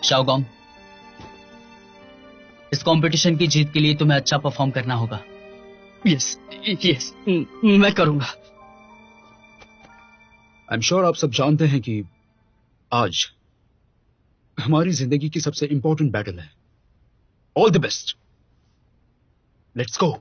शाओगोंग, इस कंपटीशन की जीत के लिए तुम्हें अच्छा परफॉर्म करना होगा। यस, मैं करूंगा। आई एम श्योर आप सब जानते हैं कि आज हमारी जिंदगी की सबसे इंपॉर्टेंट बैटल है। All the best, let's go.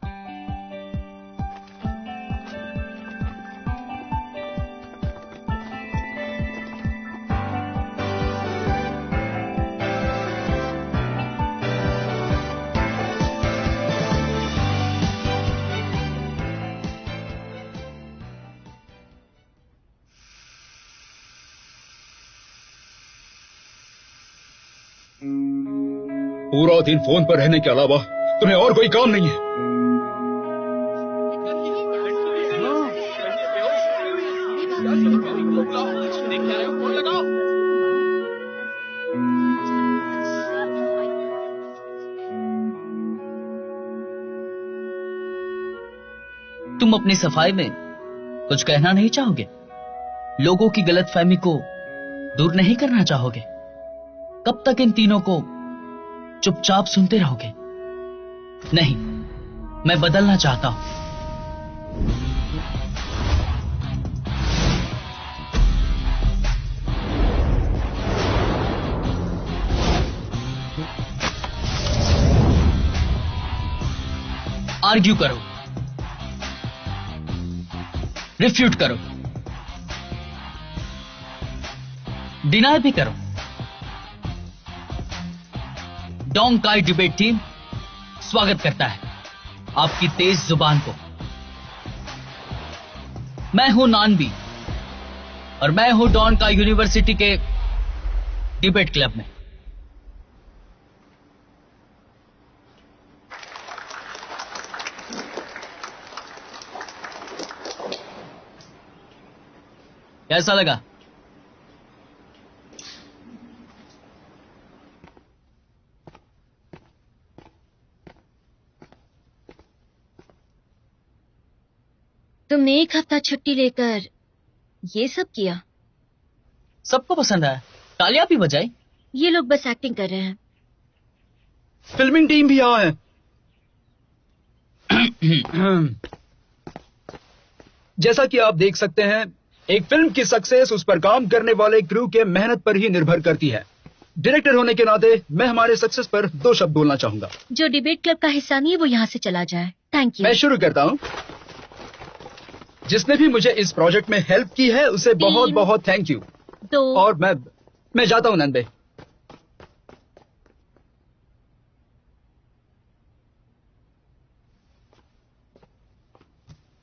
पूरा दिन फोन पर रहने के अलावा तुम्हें और कोई काम नहीं है। तुम अपनी सफाई में कुछ कहना नहीं चाहोगे? लोगों की गलतफहमी को दूर नहीं करना चाहोगे? कब तक इन तीनों को चुपचाप सुनते रहोगे? नहीं, मैं बदलना चाहता हूं। आर्ग्यू करो, रिफ्यूट करो, डिनाई भी करो। डोंकाई डिबेट टीम स्वागत करता है आपकी तेज जुबान को। मैं हूं नानबी और मैं हूं डोंकाई यूनिवर्सिटी के डिबेट क्लब में। कैसा लगा? तुमने एक हफ्ता छुट्टी लेकर ये सब किया? सबको पसंद आया, तालियां भी बजाई। ये लोग बस एक्टिंग कर रहे हैं। फिल्मिंग टीम भी यहाँ है। जैसा कि आप देख सकते हैं, एक फिल्म की सक्सेस उस पर काम करने वाले क्रू के मेहनत पर ही निर्भर करती है। डायरेक्टर होने के नाते मैं हमारे सक्सेस पर 2 शब्द बोलना चाहूंगा। जो डिबेट क्लब का हिस्सा नहीं है वो यहाँ से चला जाए। Thank you. मैं शुरू करता हूँ। जिसने भी मुझे इस प्रोजेक्ट में हेल्प की है उसे बहुत बहुत थैंक यू। और मैं जाता हूँ नंदे।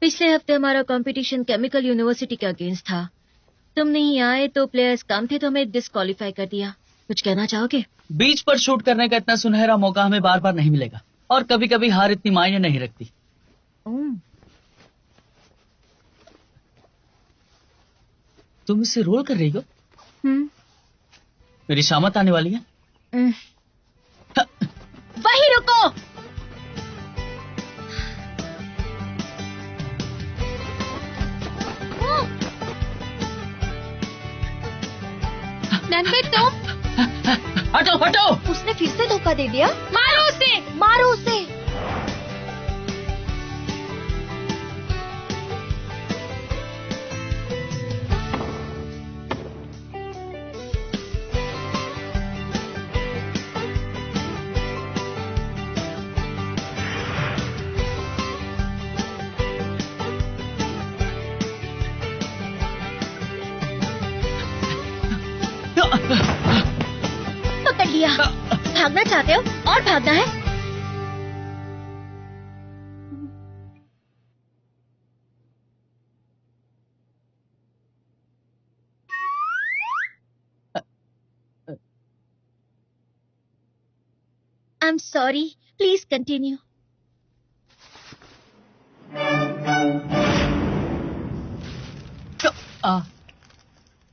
पिछले हफ्ते हमारा कंपटीशन केमिकल यूनिवर्सिटी के अगेंस्ट था। तुम नहीं आए तो प्लेयर्स कम थे तो हमें डिस्क्वालीफाई कर दिया। कुछ कहना चाहोगे? बीच पर शूट करने का इतना सुनहरा मौका हमें बार बार नहीं मिलेगा, और कभी कभी हार इतनी मायने नहीं रखती। तुम इसे रोल कर रही हो? मेरी शामत आने वाली है। वहीं रुको। नंदे तुम हटो हटो। उसने फिर से धोखा दे दिया। मारो उसे, मारो उसे। पकड़ लिया। भागना चाहते हो? और भागना है? I'm sorry. Please continue.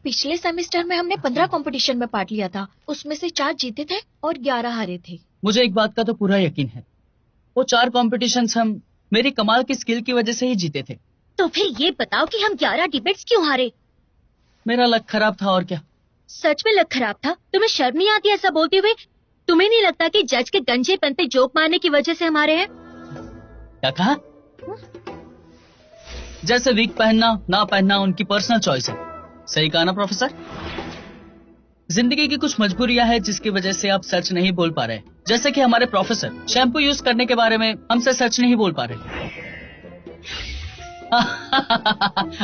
पिछले सेमेस्टर में हमने 15 कंपटीशन में पार्ट लिया था। उसमें से 4 जीते थे और 11 हारे थे। मुझे एक बात का तो पूरा यकीन है, वो 4 कॉम्पिटिशन्स हम मेरी कमाल की स्किल की वजह से ही जीते थे। तो फिर ये बताओ कि हम 11 डिबेट्स क्यों हारे? मेरा लक खराब था, और क्या। सच में लक खराब था? तुम्हें शर्म नहीं आती ऐसा बोलते हुए? तुम्हें नहीं लगता कि जज के गंजेपन पे जोक मारने की वजह से हमारे हैं? क्या कहा? जैसे वीक पहनना ना पहनना उनकी पर्सनल चॉइस है। सही कहा ना प्रोफेसर? जिंदगी की कुछ मजबूरियां हैं जिसकी वजह से आप सच नहीं बोल पा रहे। जैसे कि हमारे प्रोफेसर शैम्पू यूज करने के बारे में हमसे सच नहीं बोल पा रहे।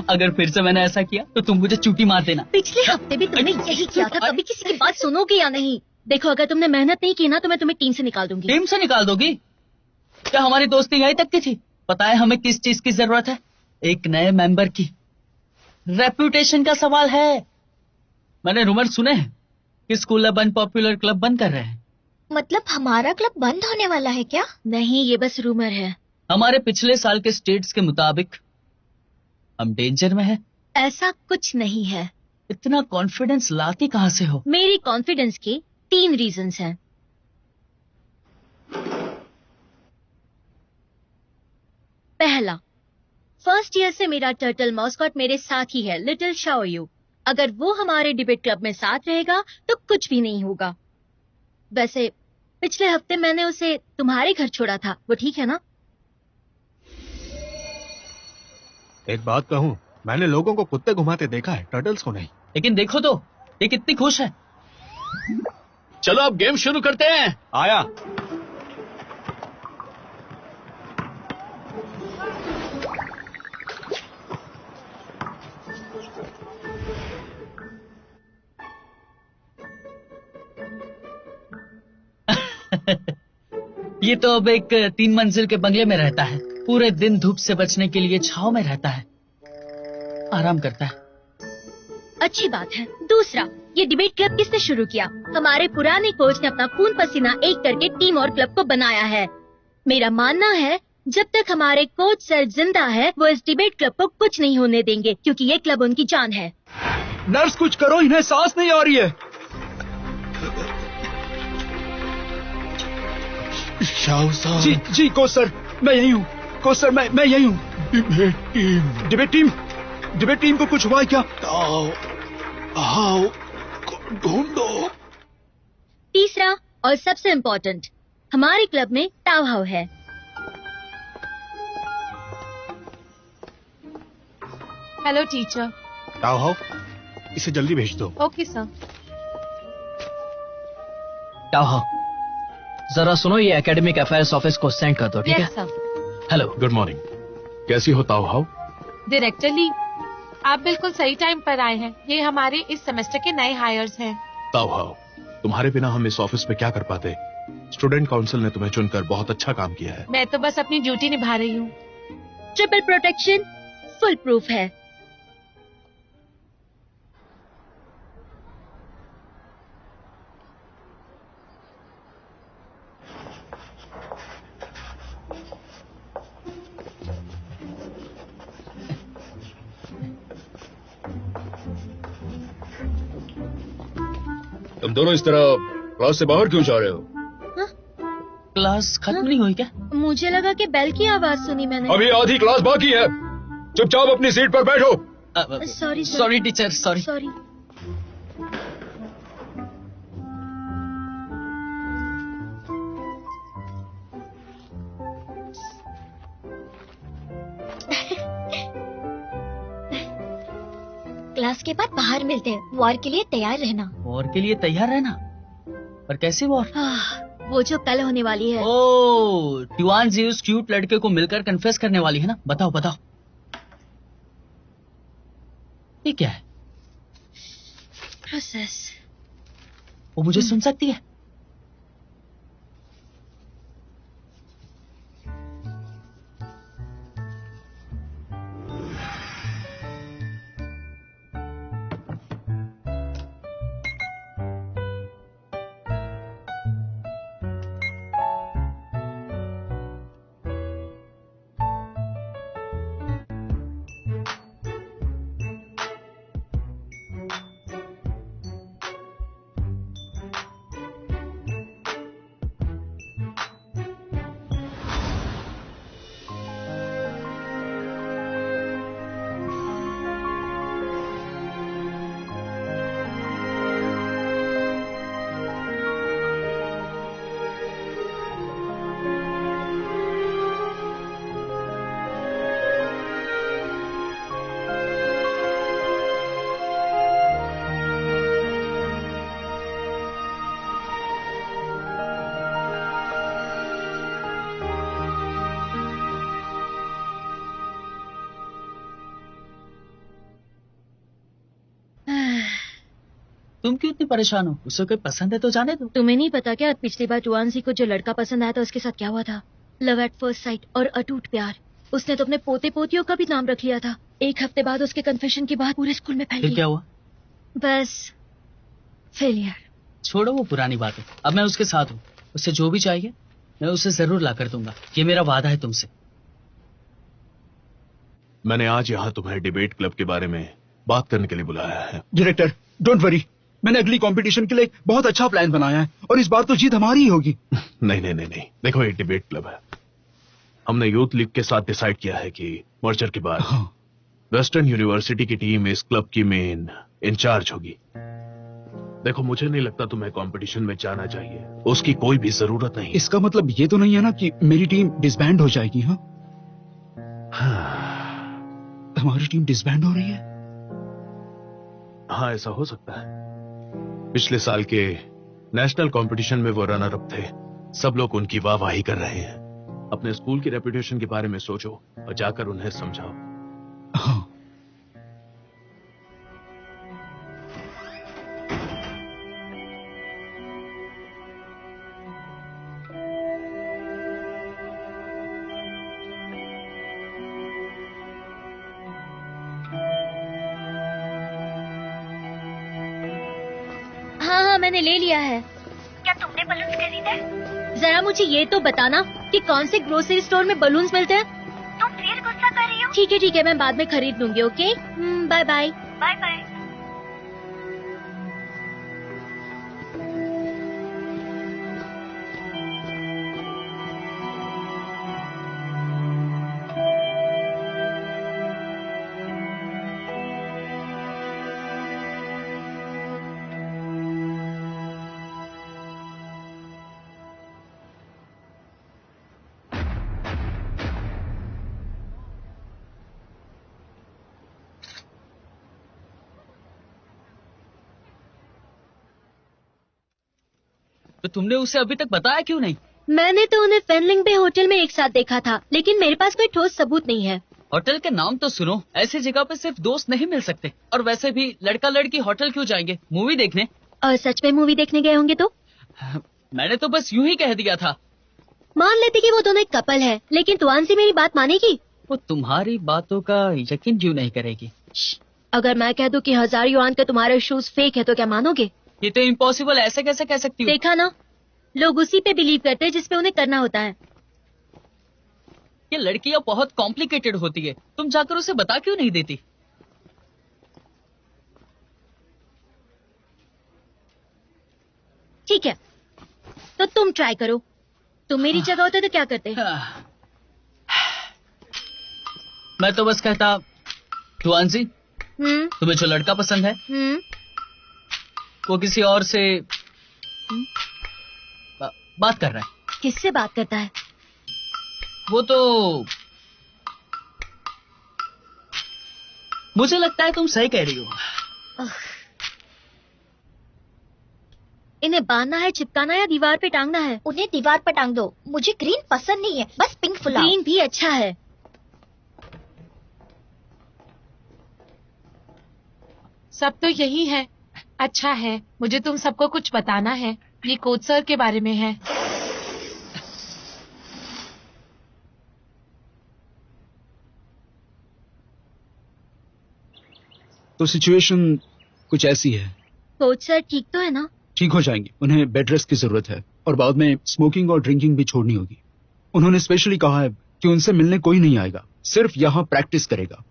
अगर फिर से मैंने ऐसा किया तो तुम मुझे चूटी मार देना। पिछले हफ्ते भी तुमने यही किया था। कभी किसी की बात सुनोगे या नहीं? देखो, अगर तुमने मेहनत नहीं की ना तो मैं तुम्हें टीम से निकाल दूंगी। टीम से निकाल दोगी? क्या हमारी दोस्ती यहीं तक की थी? पता है हमें किस चीज की जरूरत है? एक नए मेंबर की। रेपुटेशन का सवाल है। मैंने रूमर सुने हैं कि स्कूल अब अनपॉपुलर क्लब बंद कर रहे हैं। मतलब हमारा क्लब बंद होने वाला है क्या? नहीं, ये बस रूमर है। हमारे पिछले साल के स्टेट्स के मुताबिक हम डेंजर में हैं। ऐसा कुछ नहीं है। इतना कॉन्फिडेंस लाती कहां से हो? मेरी कॉन्फिडेंस की 3 रीजंस हैं। पहला, फर्स्ट ईयर से मेरा टर्टल मॉस्कॉट मेरे साथ ही है, लिटिल शाओयू। अगर वो हमारे डिबेट क्लब में साथ रहेगा तो कुछ भी नहीं होगा। वैसे पिछले हफ्ते मैंने उसे तुम्हारे घर छोड़ा था, वो ठीक है ना? एक बात कहूँ, मैंने लोगों को कुत्ते घुमाते देखा है, टर्टल्स को नहीं। लेकिन देखो तो, ये कितनी खुश है। चलो अब गेम शुरू करते हैं। आया। ये तो अब एक 3 मंजिल के बंगले में रहता है। पूरे दिन धूप से बचने के लिए छांव में रहता है, आराम करता है। अच्छी बात है। दूसरा, ये डिबेट क्लब किसने शुरू किया? हमारे पुराने कोच ने अपना खून पसीना एक करके टीम और क्लब को बनाया है। मेरा मानना है जब तक हमारे कोच सर जिंदा है वो इस डिबेट क्लब को कुछ नहीं होने देंगे, क्योंकि ये क्लब उनकी जान है। नर्स कुछ करो, इन्हें सांस नहीं आ रही है। शाह साहब। जी जी कोच सर, मैं यही हूँ। कोच सर, मैं यही हूँ। डिबेट टीम को कुछ हुआ है क्या? आओ ढूंढो। तीसरा और सबसे इम्पोर्टेंट, हमारे क्लब में ताव हाउ है। Hello teacher. आओ, इसे जल्दी भेज दो। Okay sir. टाओ, जरा सुनो, ये एकेडमिक अफेयर्स ऑफिस को सेंड कर दो, ठीक है? Yes sir. Hello. Good morning. कैसी हो ताओ हाउ? डायरेक्टर ली, आप बिल्कुल सही टाइम पर आए हैं। ये हमारे इस सेमेस्टर के नए हायर्स हैं। ताओ हाउ, तुम्हारे बिना हम इस ऑफिस में क्या कर पाते? स्टूडेंट काउंसिल ने तुम्हें चुनकर बहुत अच्छा काम किया है। मैं तो बस अपनी ड्यूटी निभा रही हूँ। ट्रिपल प्रोटेक्शन, फुल प्रूफ है। तुम दोनों इस तरह क्लास से बाहर क्यों जा रहे हो? क्लास खत्म नहीं हुई क्या? मुझे लगा कि बेल की आवाज सुनी मैंने। अभी आधी क्लास बाकी है, चुपचाप अपनी सीट पर बैठो। Sorry sorry teacher, sorry. Sorry. Class के बाद बाहर मिलते हैं। वॉर के लिए तैयार रहना। वॉर के लिए तैयार रहना? पर कैसी वॉर? वो जो कल होने वाली है। ओह, ट्यूआन जी उस क्यूट लड़के को मिलकर कन्फेस करने वाली है ना? बताओ बताओ, ये क्या है? प्रोसेस। वो मुझे सुन सकती है? तुम क्यों इतनी परेशान हो? उसे कोई पसंद है तो जाने दो। तुम्हें नहीं पता क्या, पिछली बार टुआनसी को जो लड़का पसंद आया था उसके साथ क्या हुआ था? लव एट फर्स्ट साइट और अटूट प्यार। उसने तो अपने पोते पोतियों का भी नाम रख लिया था। एक हफ्ते बाद उसके कन्फेशन की बात पूरे स्कूल में फैल फिर गई। क्या हुआ? बस फेलियर। छोड़ो वो पुरानी बातें, अब मैं उसके साथ हूँ। उसे जो भी चाहिए मैं उसे जरूर ला कर दूंगा, ये मेरा वादा है तुमसे। मैंने आज यहाँ तुम्हें डिबेट क्लब के बारे में बात करने के लिए बुलाया है। डायरेक्टर, डोंट वरी, मैंने अगली कंपटीशन के लिए एक बहुत अच्छा प्लान बनाया है और इस बार तो जीत हमारी ही होगी। नहीं, देखो ये डिबेट क्लब है। हमने यूथ लीग के साथ डिसाइड किया है कि मर्जर के बाद वेस्टर्न यूनिवर्सिटी की टीम इस क्लब की मेन इंचार्ज होगी। देखो मुझे नहीं लगता तुम्हें कंपटीशन में जाना चाहिए, उसकी कोई भी जरूरत नहीं। इसका मतलब ये तो नहीं है ना कि मेरी टीम डिसबैंड हो जाएगी? हाँ, हमारी टीम डिसबैंड हो रही है? हाँ, ऐसा हो सकता है। पिछले साल के नेशनल कंपटीशन में वो रनर अप थे। सब लोग उनकी वाहवाही कर रहे हैं। अपने स्कूल की रेपुटेशन के बारे में सोचो और जाकर उन्हें समझाओ। हाँ। हाँ, मैंने ले लिया है। क्या तुमने बलून्स खरीदे? जरा मुझे ये तो बताना कि कौन से ग्रोसरी स्टोर में बलून्स मिलते हैं। तुम फिर गुस्सा कर रही हो? ठीक है, मैं बाद में खरीद लूंगी। Okay, bye bye. Bye bye. तो तुमने उसे अभी तक बताया क्यों नहीं? मैंने तो उन्हें फेनलिंग बे होटल में एक साथ देखा था, लेकिन मेरे पास कोई ठोस सबूत नहीं है। होटल के नाम तो सुनो, ऐसी जगह पे सिर्फ दोस्त नहीं मिल सकते। और वैसे भी लड़का लड़की होटल क्यों जाएंगे? मूवी देखने। और सच में मूवी देखने गए होंगे तो? मैंने तो बस यूं ही कह दिया था। मान लेते कि वो दोनों एक कपल है, लेकिन तुआनसी मेरी बात मानेगी? वो तुम्हारी बातों का यकीन क्यों नहीं करेगी? अगर मैं कह दूं कि 1000 युआन के तुम्हारे शूज फेक है तो क्या मानोगे? ये तो इम्पॉसिबल, ऐसे कैसे कह सकती हो? देखा ना, लोग उसी पे बिलीव करते हैं जिसपे उन्हें करना होता है। ये लड़कियां बहुत कॉम्प्लिकेटेड होती है, तुम जाकर उसे बता क्यों नहीं देती? ट्राई करो। तुम मेरी जगह होते तो क्या करते? मैं तो बस कहता, तुआंसी, तुम्हें जो लड़का पसंद है वो किसी और से बात कर रहा है। किससे बात करता है? वो तो मुझे लगता है तुम सही कह रही हो। इन्हें बांधना है, चिपकाना है या दीवार पे टांगना है? उन्हें दीवार पर टांग दो। मुझे ग्रीन पसंद नहीं है, बस पिंक फुलाओ। ग्रीन भी अच्छा है। सब तो यही है। अच्छा है, मुझे तुम सबको कुछ बताना है। ये कोच सर के बारे में है। तो सिचुएशन कुछ ऐसी है। कोच सर ठीक तो है ना? ठीक हो जाएंगे, उन्हें बेड रेस्ट की जरूरत है और बाद में स्मोकिंग और ड्रिंकिंग भी छोड़नी होगी। उन्होंने स्पेशली कहा है कि उनसे मिलने कोई नहीं आएगा, सिर्फ यहाँ प्रैक्टिस करेगा।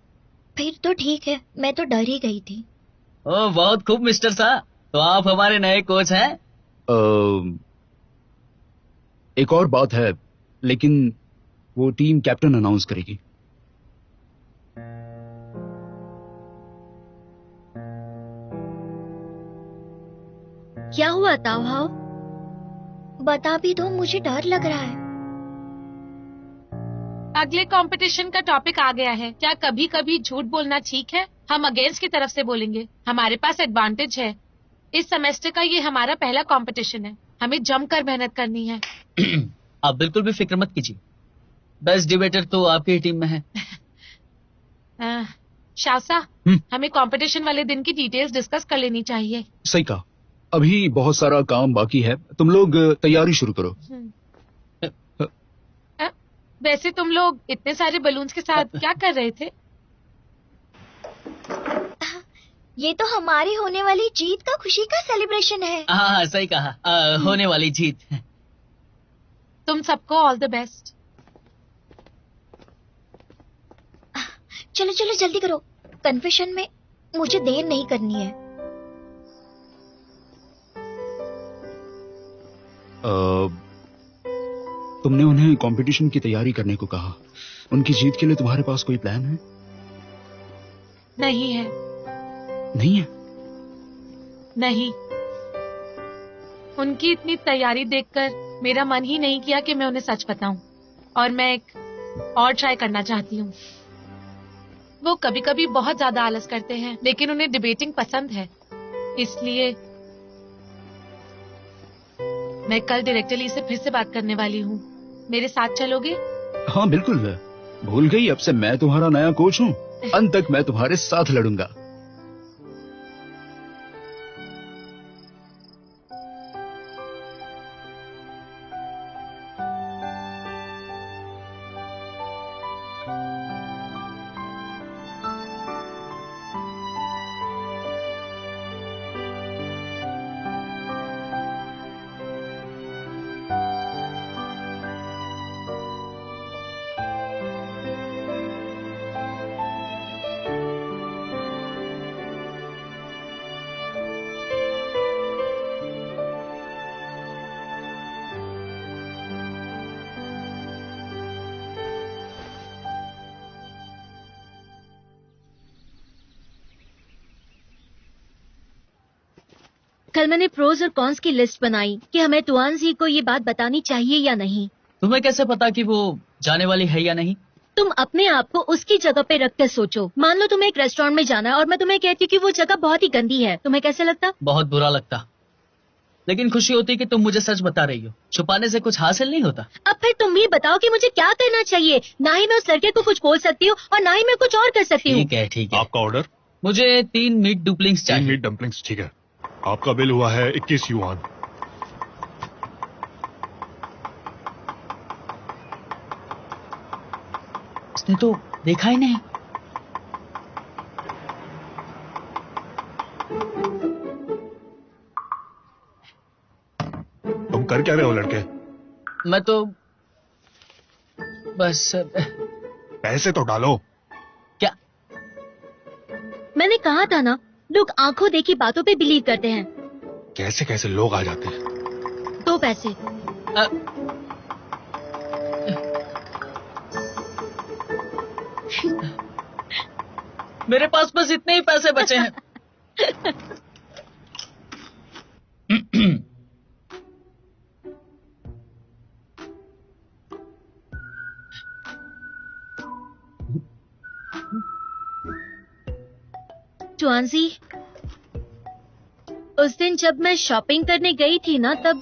फिर तो ठीक है, मैं तो डर ही गई थी। ओह बहुत खूब मिस्टर सा, तो आप हमारे नए कोच हैं। एक और बात है, लेकिन वो टीम कैप्टन अनाउंस करेगी। क्या हुआ ताऊ हाउ? बता भी दो, मुझे डर लग रहा है। अगले कंपटीशन का टॉपिक आ गया है। क्या कभी कभी झूठ बोलना ठीक है? हम अगेंस्ट की तरफ से बोलेंगे। हमारे पास एडवांटेज है। इस सेमेस्टर का ये हमारा पहला कंपटीशन है। हमें जमकर मेहनत करनी है। आप बिल्कुल भी फिक्र मत कीजिए, बेस्ट डिबेटर तो आपकी टीम में है। शासा, हमें कंपटीशन वाले दिन की डिटेल्स डिस्कस कर लेनी चाहिए। सही कहा, अभी बहुत सारा काम बाकी है। तुम लोग तैयारी शुरू करो। वैसे तुम लोग इतने सारे बलून्स के साथ क्या कर रहे थे? ये तो हमारी होने वाली जीत का खुशी का सेलिब्रेशन है। हाँ सही कहा, होने वाली जीत। तुम सबको ऑल द बेस्ट। चलो चलो जल्दी करो, कन्फेशन में मुझे देर नहीं करनी है। तुमने उन्हें कंपटीशन की तैयारी करने को कहा। उनकी जीत के लिए तुम्हारे पास कोई प्लान है? नहीं है। नहीं है? नहीं। उनकी इतनी तैयारी देखकर मेरा मन ही नहीं किया कि मैं उन्हें सच बताऊं, और मैं एक और ट्राई करना चाहती हूँ। वो कभी कभी बहुत ज्यादा आलस करते हैं, लेकिन उन्हें डिबेटिंग पसंद है। इसलिए मैं कल डायरेक्टली से फिर से बात करने वाली हूँ। मेरे साथ चलोगे? हाँ बिल्कुल। भूल गई, अब से मैं तुम्हारा नया कोच हूँ। अंत तक मैं तुम्हारे साथ लड़ूंगा। कल मैंने प्रोज और कॉन्स की लिस्ट बनाई कि हमें तुआनजी को ये बात बतानी चाहिए या नहीं। तुम्हें कैसे पता कि वो जाने वाली है या नहीं? तुम अपने आप को उसकी जगह पे रख कर सोचो। मान लो तुम्हें एक रेस्टोरेंट में जाना है और मैं तुम्हें कहती हूँ कि वो जगह बहुत ही गंदी है, तुम्हें कैसे लगता? बहुत बुरा लगता, लेकिन खुशी होती कि तुम मुझे सच बता रही हो। छुपाने से कुछ हासिल नहीं होता। अब फिर तुम भी बताओ कि मुझे क्या करना चाहिए। ना ही मैं उस लड़के को कुछ बोल सकती हूँ और ना ही मैं कुछ और कर सकती हूँ। ठीक है ठीक है। आपका ऑर्डर? मुझे 3 मीट डुप्लिंग्स 3 चाहिए। मीट डम्पलिंग्स, ठीक है। आपका बिल हुआ है 21 युआन। उसने तो देखा ही नहीं। तुम कर क्या रहे हो लड़के? मैं तो बस पैसे तो डालो। क्या? मैंने कहा था ना, लोग आंखों देखी बातों पे बिलीव करते हैं। कैसे कैसे लोग आ जाते हैं। 2 पैसे। मेरे पास बस इतने ही पैसे बचे हैं। जुआनजी, उस दिन जब मैं शॉपिंग करने गई थी ना, तब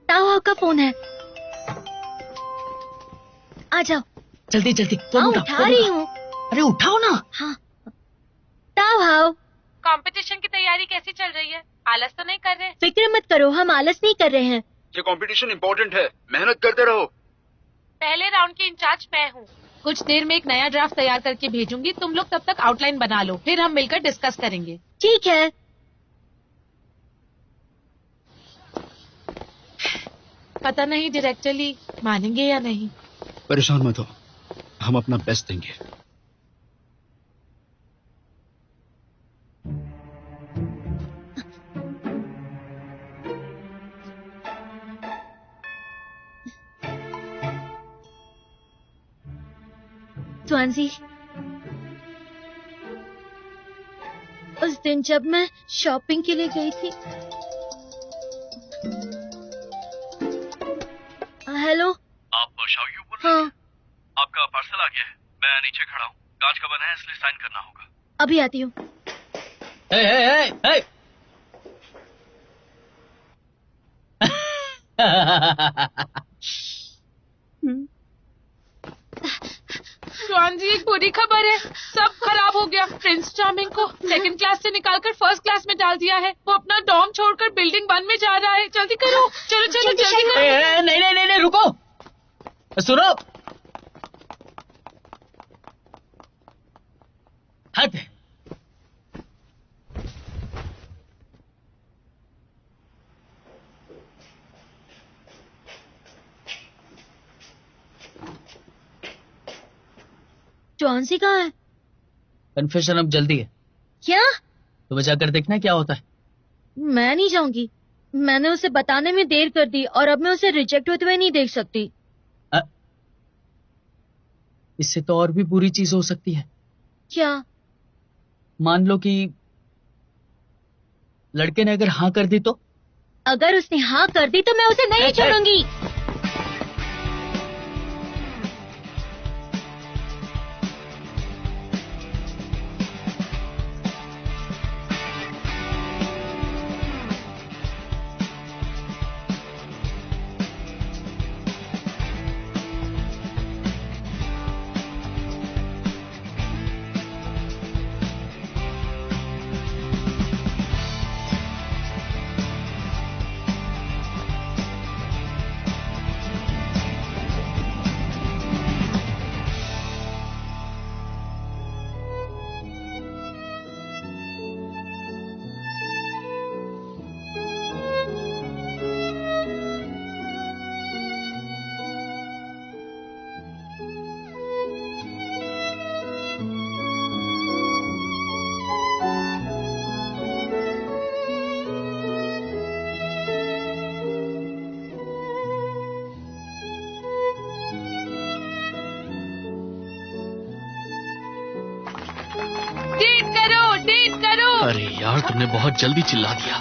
ताओ का फोन है। आ जाओ। जल्दी जल्दी। हाँ, उठा रही हूँ। अरे उठाओ ना। हाँ। ताओ हाओ। कंपटीशन की तैयारी कैसी चल रही है? आलस तो नहीं कर रहे? फिक्र मत करो, हम आलस नहीं कर रहे हैं। ये कंपटीशन इम्पोर्टेंट है, मेहनत करते रहो। पहले राउंड की इंचार्ज मैं हूँ। कुछ देर में एक नया ड्राफ्ट तैयार करके भेजूंगी, तुम लोग तब तक आउटलाइन बना लो, फिर हम मिलकर डिस्कस करेंगे। ठीक है। पता नहीं डायरेक्टली मानेंगे या नहीं। परेशान मत हो, हम अपना बेस्ट देंगे। जुआनजी, उस दिन जब मैं शॉपिंग के लिए गई थी। हेलो, आप शाओयू बोल रहे हाँ, हैं? आपका पार्सल आ गया है, मैं नीचे खड़ा हूँ, कांच का बना है इसलिए साइन करना होगा। अभी आती हूँ। हे हे हे हे। जुआन जी, एक बुरी खबर है, सब खराब हो गया। प्रिंस चार्मिंग को सेकंड क्लास से निकालकर फर्स्ट क्लास में डाल दिया है। वो अपना डॉम छोड़कर बिल्डिंग 1 में जा रहा है। जल्दी करो, चलो चलो जल्दी करो। नहीं नहीं नहीं नहीं, रुको, सुनो। हट। जॉन्सी कहाँ है? कन्फेशन अब जल्दी है। क्या? तुम्हें जाकर देखना क्या होता है। मैं नहीं जाऊंगी। मैंने उसे बताने में देर कर दी और अब मैं उसे रिजेक्ट होते हुए नहीं देख सकती। इससे तो और भी बुरी चीज हो सकती है। क्या? मान लो कि लड़के ने अगर हाँ कर दी तो? अगर उसने हाँ कर दी तो मैं उसे नहीं छोड़ूंगी। डेट करो। अरे यार, तुमने बहुत जल्दी चिल्ला दिया।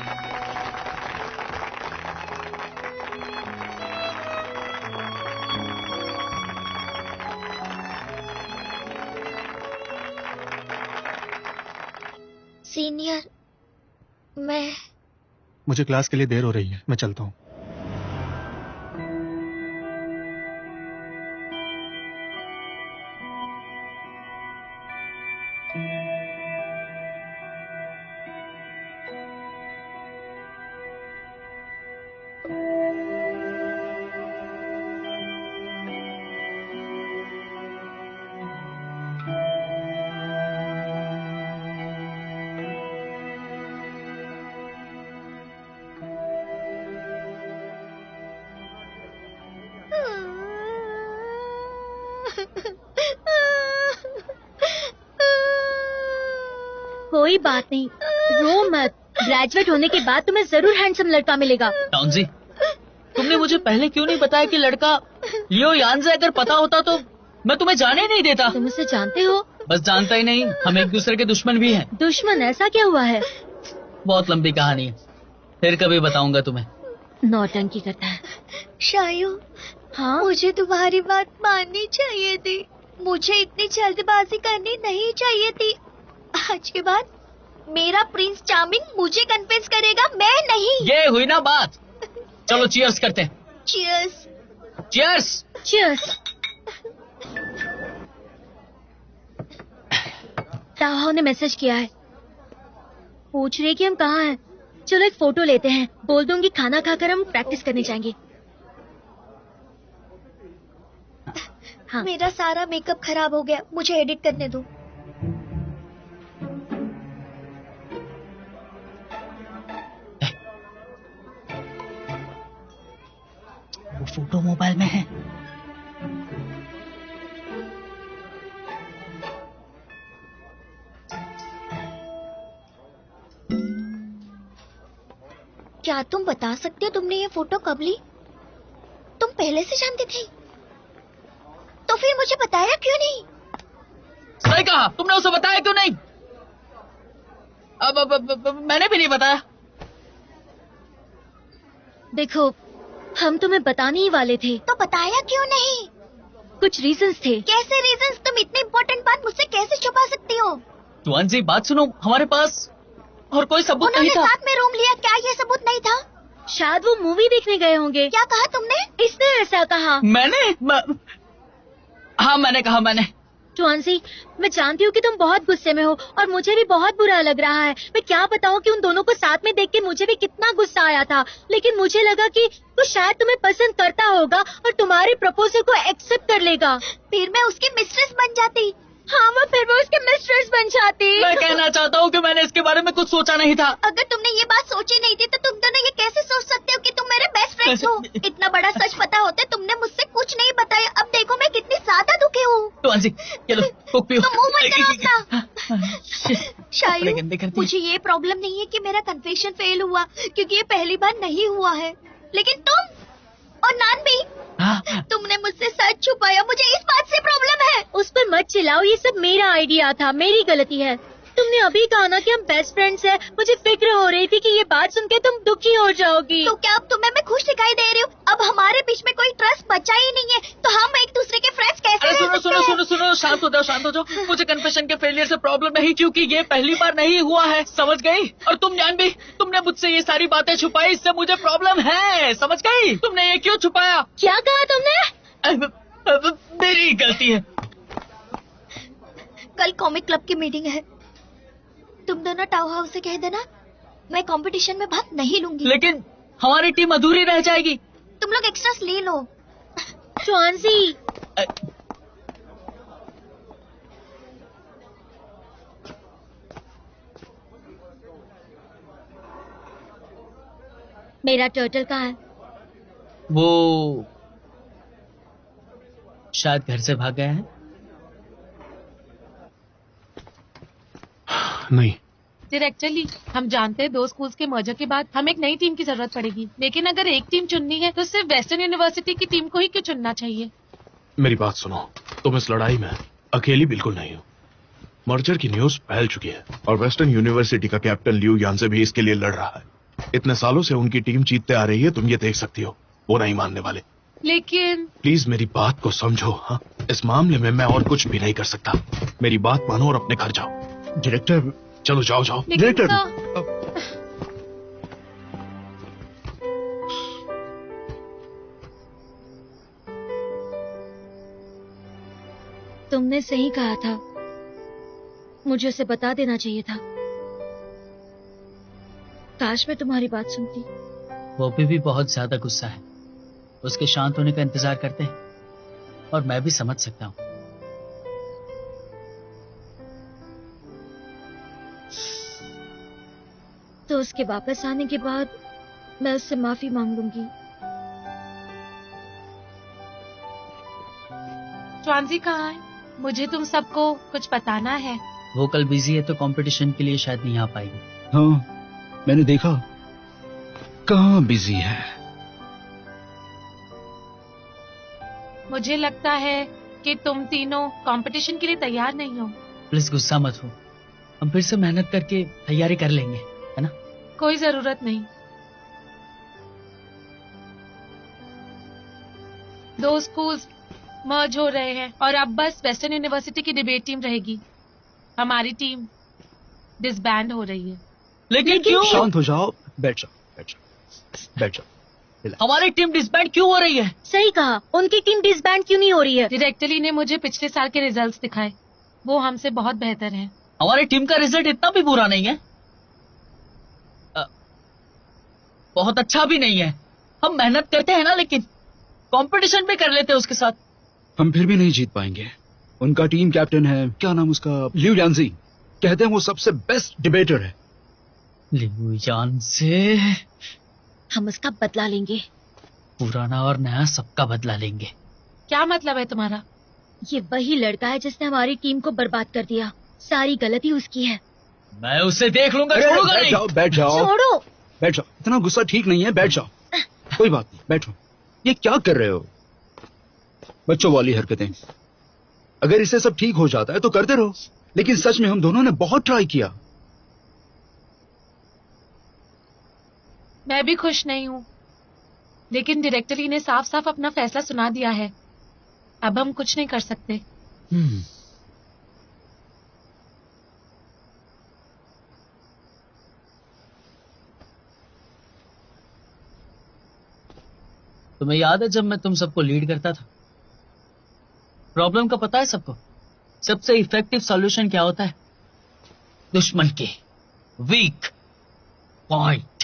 सीनियर, मैं मुझे क्लास के लिए देर हो रही है, मैं चलता हूँ। कोई बात नहीं, रो मत। ग्रेजुएट होने के बाद तुम्हें जरूर हैंडसम लड़का मिलेगा। टाउनजी, तुमने मुझे पहले क्यों नहीं बताया कि लड़का लियो यानजे? अगर पता होता तो मैं तुम्हें जाने नहीं देता। तुम उसे जानते हो? बस जानता ही नहीं, हम एक दूसरे के दुश्मन भी हैं। दुश्मन? ऐसा क्या हुआ है? बहुत लंबी कहानी है, फिर कभी बताऊंगा तुम्हें। नौटंकी करता है। शायू, हाँ, मुझे तुम्हारी बात माननी चाहिए थी। मुझे इतनी जल्दबाजी करनी नहीं चाहिए थी। आज के बाद मेरा प्रिंस चार्मिंग मुझे कन्विंस करेगा, मैं नहीं। ये हुई ना बात। चलो चीयर्स करते हैं। चीयर्स। चीयर्स। चीयर्स। ताहाओ ने मैसेज किया है, पूछ रही कि हम कहाँ हैं। चलो एक फोटो लेते हैं, बोल दूंगी खाना खाकर हम प्रैक्टिस करने जाएंगे। हाँ। मेरा सारा मेकअप खराब हो गया, मुझे एडिट करने दो। वो फोटो मोबाइल में है। क्या तुम बता सकते हो तुमने ये फोटो कब ली? तुम पहले से जानती थी? तो फिर मुझे बताया क्यों नहीं? सही कहा, तुमने उसे बताया क्यों नहीं? अब मैंने भी नहीं बताया। देखो, हम तुम्हें बताने ही वाले थे। तो बताया क्यों नहीं? कुछ रीजंस थे। कैसे रीजंस? तुम इतनी इम्पोर्टेंट बात मुझसे कैसे छुपा सकती हो? तुअनजी, बात सुनो, हमारे पास और कोई सबूत नहीं था। साथ में रूम लिया, क्या ये सबूत नहीं था? शायद वो मूवी देखने गए होंगे। क्या कहा तुमने? इसने ऐसा कहा। हाँ, मैंने कहा। तुअनजी, मैं जानती हूँ कि तुम बहुत गुस्से में हो और मुझे भी बहुत बुरा लग रहा है। मैं क्या बताऊँ कि उन दोनों को साथ में देख के मुझे भी कितना गुस्सा आया था, लेकिन मुझे लगा कि वो शायद तुम्हें पसंद करता होगा और तुम्हारे प्रपोजल को एक्सेप्ट कर लेगा। फिर मैं उसकी मिस्ट्रेस बन जाती। हाँ, फिर वो उसके मिस्ट्रेस बन जाती। मैं कहना चाहता हूँ कि मैंने इसके बारे में कुछ सोचा नहीं था। अगर तुमने ये बात सोची नहीं थी तो तुम दोनों ये कैसे सोच सकते हो कि तुम मेरे बेस्ट फ्रेंड्स हो? इतना बड़ा सच पता होते तुमने मुझसे कुछ नहीं बताया। अब देखो मैं कितनी ज्यादा दुखी हूँ। तुअनजी, चलो कुक पियो। तुम मुंह मत करो अपना। शायद मुझे ये प्रॉब्लम नहीं है कि मेरा कन्फेशन फेल हुआ, क्योंकि ये पहली बार नहीं हुआ है। लेकिन तुम और नान भी, तुमने मुझसे सच छुपाया। मुझे इस बात से प्रॉब्लम है। उस पर मत चिल्लाओ, ये सब मेरा आइडिया था, मेरी गलती है। तुमने अभी कहा ना कि हम बेस्ट फ्रेंड्स हैं। मुझे फिक्र हो रही थी कि ये बात सुन के तुम दुखी हो जाओगी। तो क्या अब तुम्हें मैं खुश दिखाई दे रही हूँ? अब हमारे बीच में कोई ट्रस्ट बचा ही नहीं है, तो हम एक दूसरे के फ्रेंड्स कैसे रह सकते हैं? सुनो, शांत हो जाओ। मुझे कन्फेशन के फेलियर से प्रॉब्लम नहीं, क्योंकि ये पहली बार नहीं हुआ है, समझ गई? और तुम जान भी, तुमने मुझसे ये सारी बातें छुपाई, इससे मुझे प्रॉब्लम है, समझ गई? तुमने ये क्यों छुपाया? क्या कहा तुमने? मेरी गलती है। कल कॉमिक क्लब की मीटिंग है, तुम दोनों टाउ हाउस से कह देना मैं कंपटीशन में भाग नहीं लूंगी। लेकिन हमारी टीम अधूरी रह जाएगी। तुम लोग एक्स्ट्रास ले लो। तुअनजी, मेरा टर्टल कहाँ है? वो शायद घर से भाग गया है। नहीं। डायरेक्टरली, हम जानते हैं 2 स्कूल्स के मर्जर के बाद हमें एक नई टीम की जरूरत पड़ेगी, लेकिन अगर एक टीम चुननी है तो सिर्फ वेस्टर्न यूनिवर्सिटी की टीम को ही क्यों चुनना चाहिए? मेरी बात सुनो, तुम इस लड़ाई में अकेली बिल्कुल नहीं हो। मर्जर की न्यूज फैल चुकी है और वेस्टर्न यूनिवर्सिटी का कैप्टन लियू यानसे भी इसके लिए लड़ रहा है। इतने सालों से उनकी टीम जीतते आ रही है, तुम ये देख सकती हो। वो नहीं मानने वाले। लेकिन प्लीज मेरी बात को समझो। हाँ, इस मामले में मैं और कुछ भी नहीं कर सकता। मेरी बात मानो और अपने घर जाओ। डायरेक्टर, चलो जाओ। डायरेक्टर, तुमने सही कहा था, मुझे उसे बता देना चाहिए था। काश मैं तुम्हारी बात सुनती। वो भी बहुत ज्यादा गुस्सा है, उसके शांत होने का इंतजार करते हैं और मैं भी समझ सकता हूँ। तो उसके वापस आने के बाद मैं उससे माफी मांग लूंगी। तुअनजी कहाँ है? मुझे तुम सबको कुछ बताना है। वो कल बिजी है तो कंपटीशन के लिए शायद नहीं आ पाएगी। हाँ, मैंने देखा कहाँ बिजी है। मुझे लगता है कि तुम तीनों कंपटीशन के लिए तैयार नहीं हो। प्लीज गुस्सा मत हो, हम फिर से मेहनत करके तैयारी कर लेंगे, है ना? कोई जरूरत नहीं। 2 स्कूल्स मर्ज हो रहे हैं और अब बस वेस्टर्न यूनिवर्सिटी की डिबेट टीम रहेगी। हमारी टीम डिसबैंड हो रही है। लेकिन क्यों? शांत हो जाओ, बैठ जाओ, बैठ जाओ, बैठ जाओ। हमारी टीम डिसबैंड क्यों हो रही है? सही कहा, उनकी टीम डिसबैंड क्यों नहीं हो रही है? डायरेक्टली ने मुझे पिछले साल के रिजल्ट्स दिखाए, वो हमसे बहुत बेहतर हैं। हमारी टीम का रिजल्ट इतना भी बुरा नहीं है, बहुत अच्छा भी नहीं है। हम मेहनत करते हैं ना, लेकिन कंपटीशन भी कर लेते हैं उसके साथ। हम फिर भी नहीं जीत पाएंगे। उनका टीम कैप्टन है, क्या नाम उसका, लिu यांजी, कहते हैं वो सबसे बेस्ट डिबेटर है। लिu यांजी? हम उसका बदला लेंगे, पुराना और नया सबका बदला लेंगे। क्या मतलब है तुम्हारा? ये वही लड़का है जिसने हमारी टीम को बर्बाद कर दिया। सारी गलती उसकी है। मैं उसे देख लूंगा, छोड़ूंगा बैठ नहीं। जाओ, बैठ जाओ, छोड़ो। बैठ जाओ, इतना गुस्सा ठीक नहीं है, बैठ जाओ। कोई बात नहीं, बैठो। ये क्या कर रहे हो? बच्चों वाली हरकतें। अगर इसे सब ठीक हो जाता है तो करते रहो, लेकिन सच में हम दोनों ने बहुत ट्राई किया। मैं भी खुश नहीं हूँ, लेकिन डायरेक्टली ने साफ साफ अपना फैसला सुना दिया है। अब हम कुछ नहीं कर सकते। तुम्हें याद है जब मैं तुम सबको लीड करता था? प्रॉब्लम का पता है सबको? सबसे इफेक्टिव सॉल्यूशन क्या होता है? दुश्मन के वीक पॉइंट।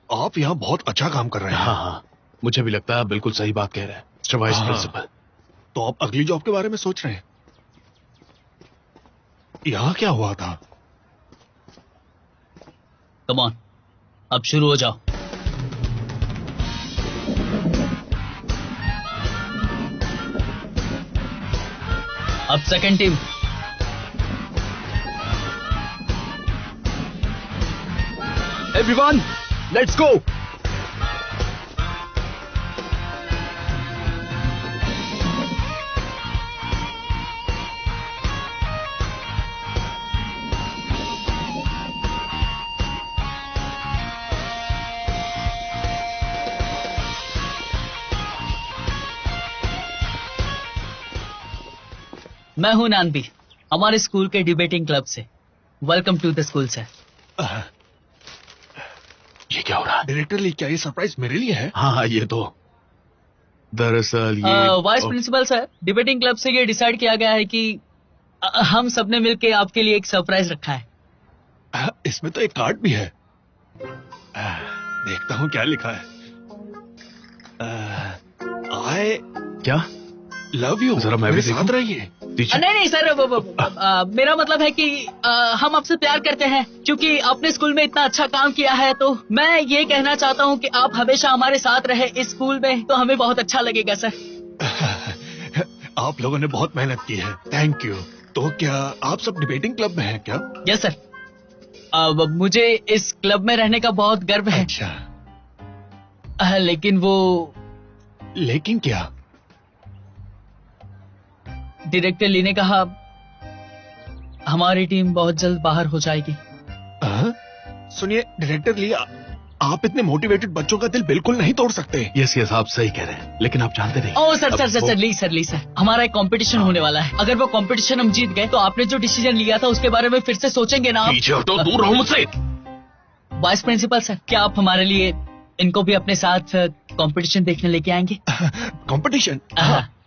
आप यहाँ बहुत अच्छा काम कर रहे हैं। हाँ, मुझे भी लगता है आप बिल्कुल सही बात कह रहे हैं, मिस्टर वाइस प्रिंसिपल। तो आप अगली जॉब के बारे में सोच रहे हैं? यहाँ क्या हुआ था? कम ऑन, अब शुरू हो जाओ। अब second team. Everyone, let's go. मैं हूं नानबी, हमारे स्कूल के डिबेटिंग क्लब से। Welcome to the school sir. ये क्या हो रहा है? डायरेक्टर ली, क्या ये सरप्राइज मेरे लिए है? हाँ, ये तो दरअसल ये vice principal sir, debating club से ये डिसाइड किया गया है कि हम सबने मिलके आपके लिए एक सरप्राइज रखा है। इसमें तो एक कार्ड भी है। देखता हूँ क्या लिखा है। आई क्या लव यू। जरा मैं भी साथ रहिए। नहीं सर, मेरा मतलब है कि हम आपसे प्यार करते हैं। क्योंकि आपने स्कूल में इतना अच्छा काम किया है, तो मैं ये कहना चाहता हूँ कि आप हमेशा हमारे साथ रहे इस स्कूल में, तो हमें बहुत अच्छा लगेगा सर। आप लोगों ने बहुत मेहनत की है, थैंक यू। तो क्या आप सब डिबेटिंग क्लब में हैं क्या? Yes sir. मुझे इस क्लब में रहने का बहुत गर्व है। अच्छा। लेकिन लेकिन क्या? डायरेक्टर ली ने कहा हमारी टीम बहुत जल्द बाहर हो जाएगी। सुनिए डायरेक्टर ली, आप इतने मोटिवेटेड बच्चों का दिल बिल्कुल नहीं तोड़ सकते। यस आप सही कह रहे हैं, लेकिन आप जानते नहीं। ओह सर, ली सर, हमारा एक कंपटीशन होने वाला है। अगर वो कंपटीशन हम जीत गए तो आपने जो डिसीजन लिया था उसके बारे में फिर से सोचेंगे ना आप? पीछे हटो, दूर रहो मुझसे। वाइस प्रिंसिपल सर, क्या आप हमारे लिए इनको भी अपने साथ कंपटीशन देखने लेके आएंगे? कंपटीशन?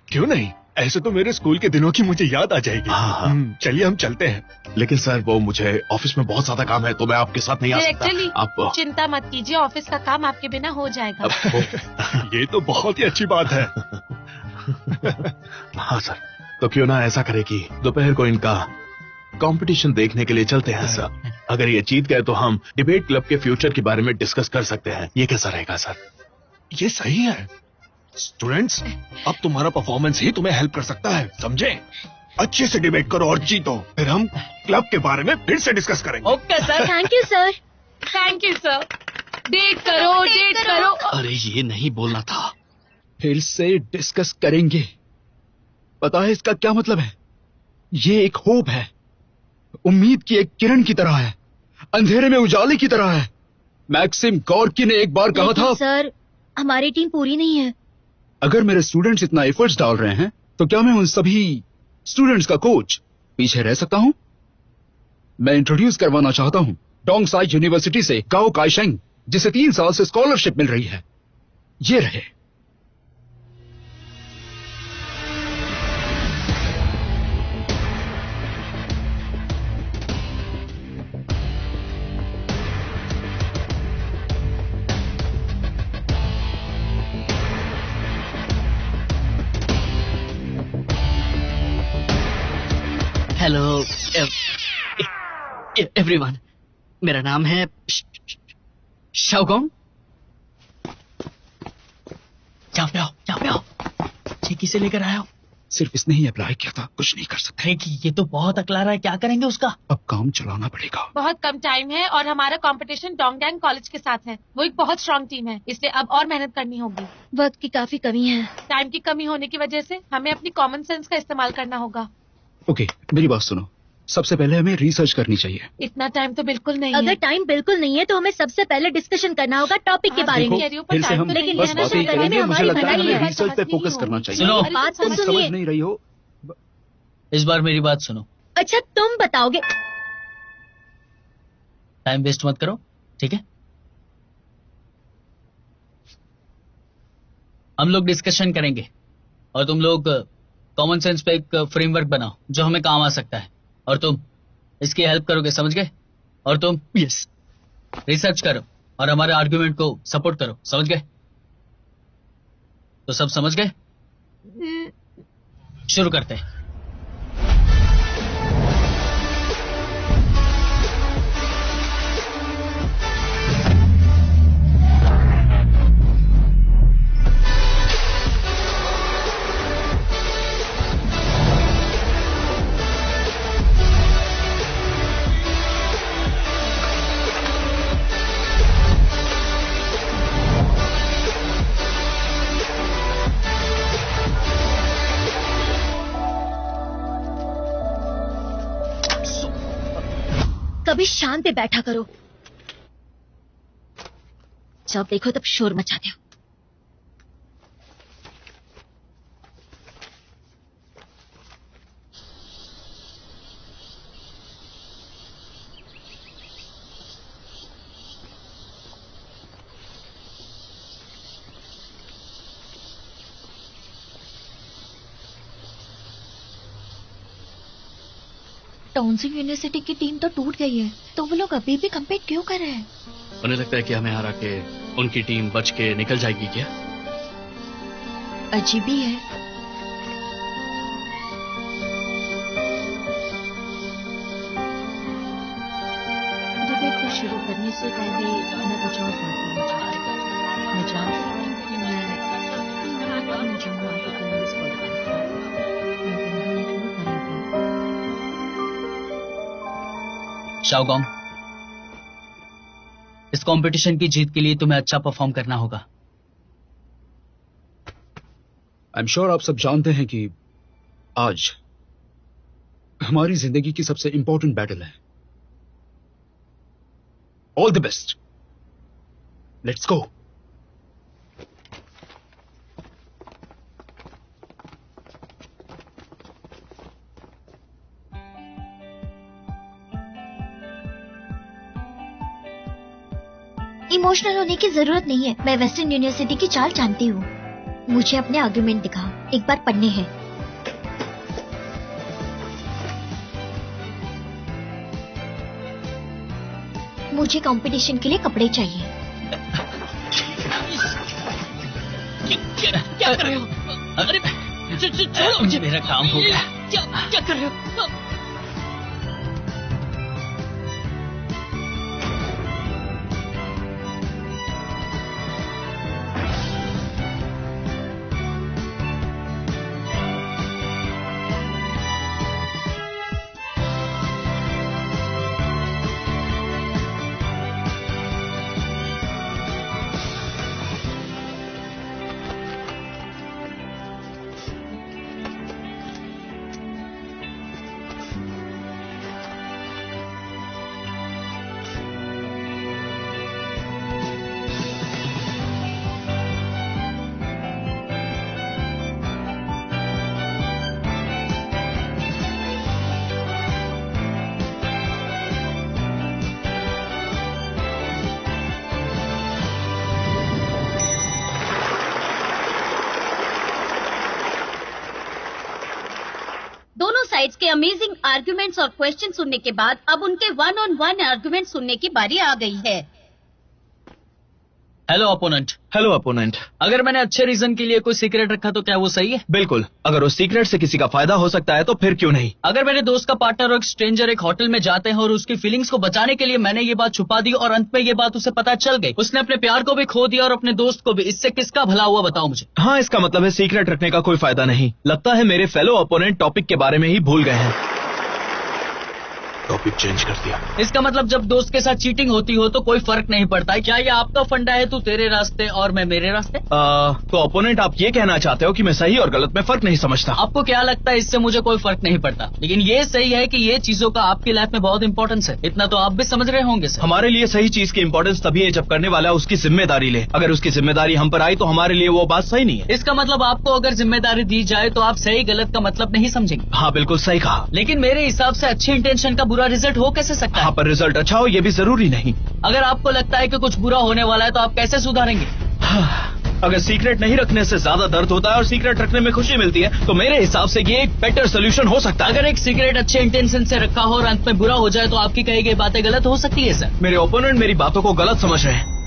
क्यों नहीं, ऐसे तो मेरे स्कूल के दिनों की मुझे याद आ जाएगी। चलिए हम चलते हैं। लेकिन सर वो मुझे ऑफिस में बहुत ज्यादा काम है, तो मैं आपके साथ नहीं आ सकता। आप चिंता मत कीजिए, ऑफिस का काम आपके बिना हो जाएगा। ये तो बहुत ही अच्छी बात है। हाँ सर, तो क्यों ना ऐसा करे कि दोपहर को इनका कंपटीशन देखने के लिए चलते हैं सर। अगर ये जीत गए तो हम डिबेट क्लब के फ्यूचर के बारे में डिस्कस कर सकते हैं। ये कैसा रहेगा सर? ये सही है। स्टूडेंट्स, अब तुम्हारा परफॉर्मेंस ही तुम्हें हेल्प कर सकता है, समझे? अच्छे से डिबेट करो और जीतो, फिर हम क्लब के बारे में फिर से डिस्कस करेंगे। Okay sir. Thank you sir. Thank you sir. Date करो। अरे ये नहीं बोलना था। फिर से डिस्कस करेंगे। पता है इसका क्या मतलब है? ये एक होप है, उम्मीद की एक किरण की तरह है, अंधेरे में उजाले की तरह है। मैक्सिम गॉर्की ने एक बार कहा था, सर हमारी टीम पूरी नहीं है। अगर मेरे स्टूडेंट्स इतना एफर्ट्स डाल रहे हैं तो क्या मैं उन सभी स्टूडेंट्स का कोच पीछे रह सकता हूं? मैं इंट्रोड्यूस करवाना चाहता हूं डोंगसाई यूनिवर्सिटी से गाओ काइशेंग, जिसे 3 साल से स्कॉलरशिप मिल रही है। ये रहे। हेलो एवरीवन, मेरा नाम है शाओगोंग। यहाँ पे आओ। ये किसे लेकर आया हो? सिर्फ इसने ही अप्लाई किया था, कुछ नहीं कर सकते। ये तो बहुत अकला रहा है, क्या करेंगे उसका? अब काम चलाना पड़ेगा। बहुत कम टाइम है और हमारा कंपटीशन डोंगयांग कॉलेज के साथ है। वो एक बहुत स्ट्रांग टीम है, इसलिए अब और मेहनत करनी होगी। वक्त की काफी कमी है। टाइम की कमी होने की वजह से हमें अपनी कॉमन सेंस का इस्तेमाल करना होगा। ओके, मेरी बात सुनो। सबसे पहले हमें रिसर्च करनी चाहिए। इतना टाइम तो बिल्कुल नहीं अगर है। टाइम बिल्कुल नहीं है तो हमें सबसे पहले डिस्कशन करना होगा टॉपिक के बारे में। फिर से हम लेकिन बस कहना बातें ही करने में करेंगे। मुझे हमारी लगता है भलाई हमें है। रिसर्च पे फोकस करना चाहिए। सुनो। बात तो तुम समझ सुनिए। नहीं रही हो। इस बार मेरी बात सुनो। अच्छा तुम बताओगे। टाइम वेस्ट मत करो, ठीक है? हम लोग डिस्कशन करेंगे और तुम लोग कॉमन सेंस पे एक फ्रेमवर्क बनाओ जो हमें काम आ सकता है, और तुम इसकी हेल्प करोगे, समझ गए? और तुम यस। रिसर्च करो और हमारे आर्गुमेंट को सपोर्ट करो, समझ गए? तो सब समझ गए? शुरू करते हैं। कभी शांत पे बैठा करो, जब देखो तब शोर मचाते हो। टॉन्सिंग यूनिवर्सिटी की टीम तो टूट गई है, तो वो लोग अभी भी कम्पीट क्यों कर रहे हैं? उन्हें लगता है कि हमें हरा के उनकी टीम बच के निकल जाएगी क्या? अजीब ही है। डिबेट को शुरू करने से पहले मैं कुछ और बात करना चाहती हूँ। मैं जानती हूँ कि मैं जो आपको कल इस पर शाओगोंग, इस कंपटीशन की जीत के लिए तुम्हें अच्छा परफॉर्म करना होगा। आई एम श्योर आप सब जानते हैं कि आज हमारी जिंदगी की सबसे इंपॉर्टेंट बैटल है। All the best, let's go. Emotional होने की जरूरत नहीं है। मैं वेस्टर्न यूनिवर्सिटी की चाल जानती हूँ। मुझे अपने आर्गुमेंट दिखाओ, एक बार पढ़ने हैं। मुझे कंपटीशन के लिए कपड़े चाहिए। क्या कर रहे हो? अरे छोड़ो मुझे, मेरा काम हो गया। क्या कर रहे हो? साइड्स के अमेजिंग आर्गुमेंट्स और क्वेश्चन सुनने के बाद अब उनके 1-on-1 आर्गुमेंट सुनने की बारी आ गई है। Hello opponent. Hello opponent. अगर मैंने अच्छे रीजन के लिए कोई सीक्रेट रखा तो क्या वो सही है? बिल्कुल। अगर उस सीक्रेट से किसी का फायदा हो सकता है तो फिर क्यों नहीं। अगर मेरे दोस्त का पार्टनर और एक स्ट्रेंजर एक होटल में जाते हैं और उसकी फीलिंग्स को बचाने के लिए मैंने ये बात छुपा दी और अंत में ये बात उसे पता चल गई, उसने अपने प्यार को भी खो दिया और अपने दोस्त को भी, इससे किसका भला हुआ बताओ मुझे। हाँ, इसका मतलब है सीक्रेट रखने का कोई फायदा नहीं। लगता है मेरे फेलो अपोनेंट टॉपिक के बारे में ही भूल गए हैं। टॉपिक चेंज कर दिया। इसका मतलब जब दोस्त के साथ चीटिंग होती हो तो कोई फर्क नहीं पड़ता है। क्या ये आपका फंडा है, तू तेरे रास्ते और मैं मेरे रास्ते? तो अपोनेंट आप ये कहना चाहते हो कि मैं सही और गलत में फर्क नहीं समझता? आपको क्या लगता है इससे मुझे कोई फर्क नहीं पड़ता, लेकिन ये सही है कि ये चीजों का आपकी लाइफ में बहुत इंपॉर्टेंस है। इतना तो आप भी समझ रहे होंगे सर। हमारे लिए सही चीज की इंपॉर्टेंस तभी है जब करने वाला उसकी जिम्मेदारी ले। अगर उसकी जिम्मेदारी हम पर आई तो हमारे लिए वो बात सही नहीं है। इसका मतलब आपको अगर जिम्मेदारी दी जाए तो आप सही गलत का मतलब नहीं समझेंगे। हाँ बिल्कुल सही कहा। लेकिन मेरे हिसाब से अच्छी इंटेंशन का बुरा रिजल्ट हो कैसे सकता है? हाँ, पर रिजल्ट अच्छा हो ये भी जरूरी नहीं। अगर आपको लगता है कि कुछ बुरा होने वाला है तो आप कैसे सुधारेंगे? अगर सीक्रेट नहीं रखने से ज्यादा दर्द होता है और सीक्रेट रखने में खुशी मिलती है तो मेरे हिसाब से ये एक बेटर सोल्यूशन हो सकता है। अगर एक सीक्रेट अच्छे इंटेंशन से रखा हो और अंत में बुरा हो जाए तो आपकी कही गई बातें गलत हो सकती है सर। मेरे ओपोनेंट मेरी बातों को गलत समझ रहे हैं।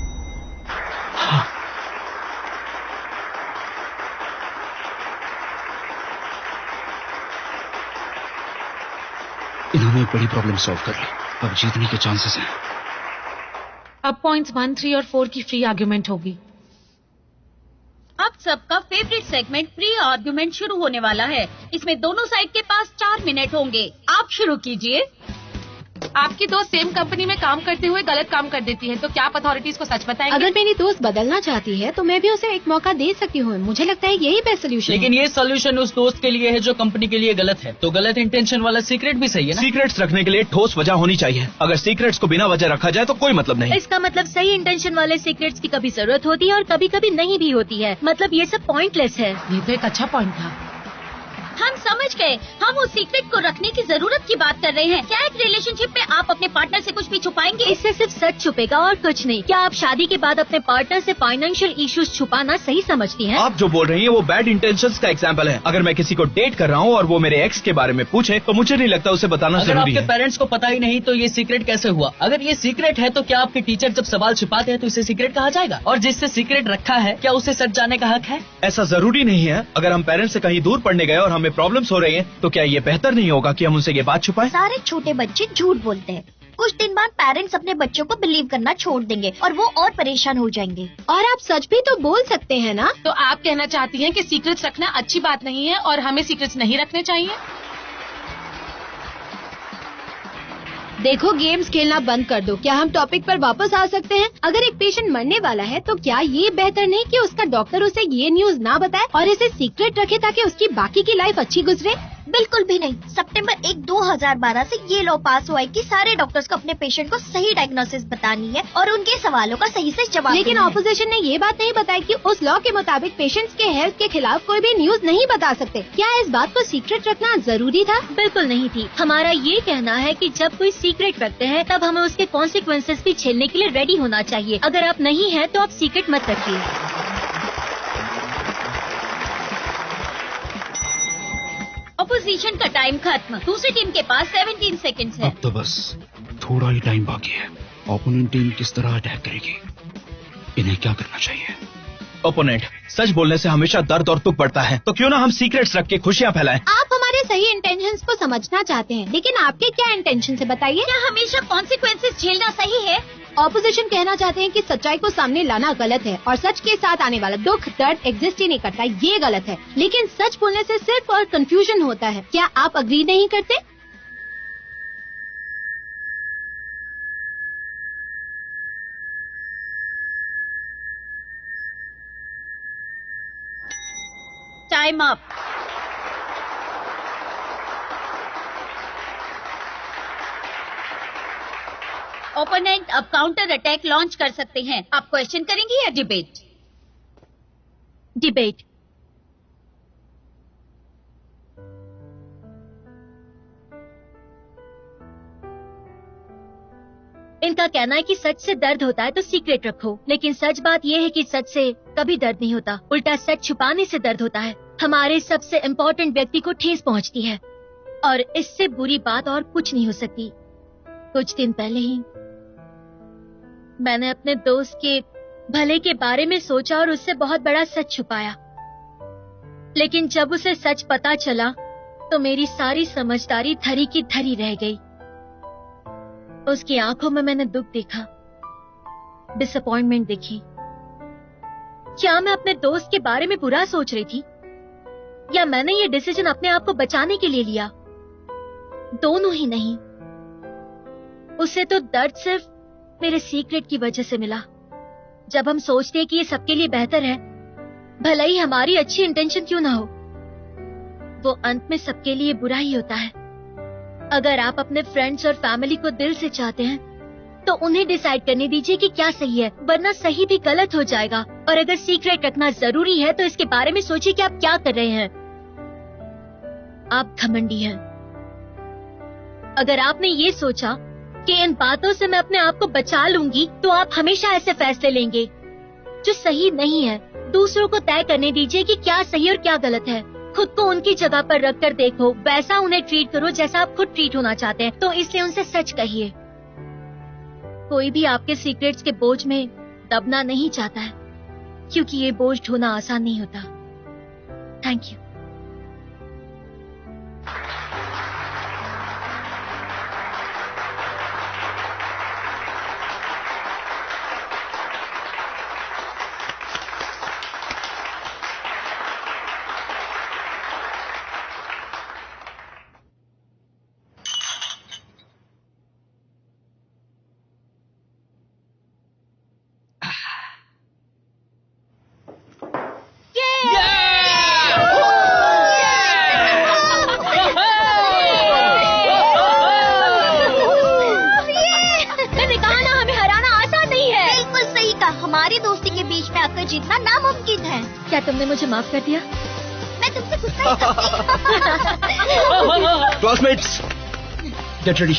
इन्होंने एक बड़ी प्रॉब्लम सॉल्व कर ली, अब जीतने के चांसेस हैं। अब पॉइंट्स 1, 3 और 4 की फ्री आर्ग्यूमेंट होगी। अब सबका फेवरेट सेगमेंट प्री आर्गुमेंट शुरू होने वाला है। इसमें दोनों साइड के पास 4 मिनट होंगे। आप शुरू कीजिए। आपकी दोस्त सेम कंपनी में काम करते हुए गलत काम कर देती है तो क्या आप अथॉरिटीज को सच बताएंगे? अगर मेरी दोस्त बदलना चाहती है तो मैं भी उसे एक मौका दे सकती हूँ। मुझे लगता है यही बेस्ट सोल्यूशन। लेकिन ये सोल्यूशन उस दोस्त के लिए है जो कंपनी के लिए गलत है, तो गलत इंटेंशन वाला सीक्रेट भी सही है ना? सीक्रेट्स रखने के लिए ठोस वजह होनी चाहिए। अगर सीक्रेट्स को बिना वजह रखा जाए तो कोई मतलब नहीं। इसका मतलब सही इंटेंशन वाले सीक्रेट्स की कभी जरूरत होती है और कभी कभी नहीं भी होती है। मतलब ये सब पॉइंटलेस है। ये तो एक अच्छा पॉइंट था। हम समझ गए, हम उस सीक्रेट को रखने की जरूरत की बात कर रहे हैं। क्या एक रिलेशनशिप में आप अपने पार्टनर से कुछ भी छुपाएंगे? इससे सिर्फ सच छुपेगा और कुछ नहीं। क्या आप शादी के बाद अपने पार्टनर से फाइनेंशियल इश्यूज छुपाना सही समझती हैं? आप जो बोल रही हैं वो बैड इंटेंशंस का एग्जांपल है। अगर मैं किसी को डेट कर रहा हूँ और वो मेरे एक्स के बारे में पूछे तो मुझे नहीं लगता उसे बताना अगर जरूरी आपके है। पेरेंट्स को पता ही नहीं तो ये सीक्रेट कैसे हुआ? अगर ये सीक्रेट है तो क्या आपके टीचर जब सवाल छिपाते हैं तो इसे सीक्रेट कहा जाएगा? और जिससे सीक्रेट रखा है क्या उसे सच जाने का हक है? ऐसा जरूरी नहीं है। अगर हम पेरेंट्स से कहीं दूर पढ़ने गए और हमें प्रॉब्लम्स हो रही हैं तो क्या ये बेहतर नहीं होगा कि हम उनसे ये बात छुपाएं? सारे छोटे बच्चे झूठ बोलते हैं। कुछ दिन बाद पेरेंट्स अपने बच्चों को बिलीव करना छोड़ देंगे और वो और परेशान हो जाएंगे। और आप सच भी तो बोल सकते हैं ना? तो आप कहना चाहती हैं कि सीक्रेट्स रखना अच्छी बात नहीं है और हमें सीक्रेट्स नहीं रखने चाहिए? देखो, गेम्स खेलना बंद कर दो। क्या हम टॉपिक पर वापस आ सकते हैं? अगर एक पेशेंट मरने वाला है तो क्या ये बेहतर नहीं कि उसका डॉक्टर उसे ये न्यूज ना बताए और इसे सीक्रेट रखे ताकि उसकी बाकी की लाइफ अच्छी गुजरे? बिल्कुल भी नहीं। सितंबर 1, 2012 से ये लॉ पास हुआ है कि सारे डॉक्टर्स को अपने पेशेंट को सही डायग्नोसिस बतानी है और उनके सवालों का सही से जवाब। लेकिन ऑपोजिशन ने ये बात नहीं बताई कि उस लॉ के मुताबिक पेशेंट्स के हेल्थ के खिलाफ कोई भी न्यूज नहीं बता सकते। क्या इस बात को सीक्रेट रखना जरूरी था? बिल्कुल नहीं थी। हमारा ये कहना है कि जब कोई सीक्रेट रखते हैं तब हमें उसके कॉन्सिक्वेंसेस भी झेलने के लिए रेडी होना चाहिए। अगर आप नहीं हैं तो आप सीक्रेट मत रखिए। अपोजिशन का टाइम खत्म। दूसरी टीम के पास 17 सेकंड्स है। अब तो बस थोड़ा ही टाइम बाकी है। ओपोनेंट टीम किस तरह अटैक करेगी, इन्हें क्या करना चाहिए? ओपोनेंट, सच बोलने से हमेशा दर्द और दुख बढ़ता है, तो क्यों ना हम सीक्रेट्स रख के खुशियाँ फैलाएं? आप हमारे सही इंटेंशंस को समझना चाहते हैं, लेकिन आपके क्या इंटेंशन है बताइए? क्या हमेशा कॉन्सिक्वेंसेस झेलना सही है? ऑपोजिशन कहना चाहते हैं कि सच्चाई को सामने लाना गलत है और सच के साथ आने वाला दुख दर्द एग्जिस्ट ही नहीं करता, ये गलत है। लेकिन सच बोलने से सिर्फ और कंफ्यूजन होता है। क्या आप अग्री नहीं करते? Time up. ओपोनेंट अब काउंटर अटैक लॉन्च कर सकते हैं। आप क्वेश्चन करेंगे या डिबेट? डिबेट। इनका कहना है कि सच से दर्द होता है तो सीक्रेट रखो, लेकिन सच बात यह है कि सच से कभी दर्द नहीं होता। उल्टा सच छुपाने से दर्द होता है। हमारे सबसे इम्पोर्टेंट व्यक्ति को ठेस पहुंचती है। और इससे बुरी बात और कुछ नहीं हो सकती। कुछ दिन पहले ही मैंने अपने दोस्त के भले के बारे में सोचा और उससे बहुत बड़ा सच छुपाया, लेकिन जब उसे सच पता चला तो मेरी सारी समझदारी धरी की धरी रह गई। उसकी आंखों में मैंने दुख देखा, डिसअपॉइंटमेंट देखी। क्या मैं अपने दोस्त के बारे में बुरा सोच रही थी, या मैंने ये डिसीजन अपने आप को बचाने के लिए लिया? दोनों ही नहीं। उसे तो दर्द सिर्फ मेरे सीक्रेट की वजह से मिला। जब हम सोचते हैं कि ये सबके लिए बेहतर है, भले ही हमारी अच्छी इंटेंशन क्यों ना हो, वो अंत में सबके लिए बुरा ही होता है। अगर आप अपने फ्रेंड्स और फैमिली को दिल से चाहते हैं तो उन्हें डिसाइड करने दीजिए कि क्या सही है, वरना सही भी गलत हो जाएगा। और अगर सीक्रेट रखना जरूरी है तो इसके बारे में सोचिए कि आप क्या कर रहे हैं। आप घमंडी हैं। अगर आपने ये सोचा कि इन बातों से मैं अपने आप को बचा लूंगी, तो आप हमेशा ऐसे फैसले लेंगे जो सही नहीं है। दूसरों को तय करने दीजिए कि क्या सही और क्या गलत है। खुद को उनकी जगह पर रखकर देखो, वैसा उन्हें ट्रीट करो जैसा आप खुद ट्रीट होना चाहते हैं। तो इसलिए उनसे सच कहिए। कोई भी आपके सीक्रेट्स के बोझ में दबना नहीं चाहता है, क्योंकि ये बोझ ढोना आसान नहीं होता। Thank you. जीतना नामुमकिन है। क्या तुमने मुझे माफ कर दिया? मैं तुमसे गुस्सा ही करती हूँ। Classmates, get ready.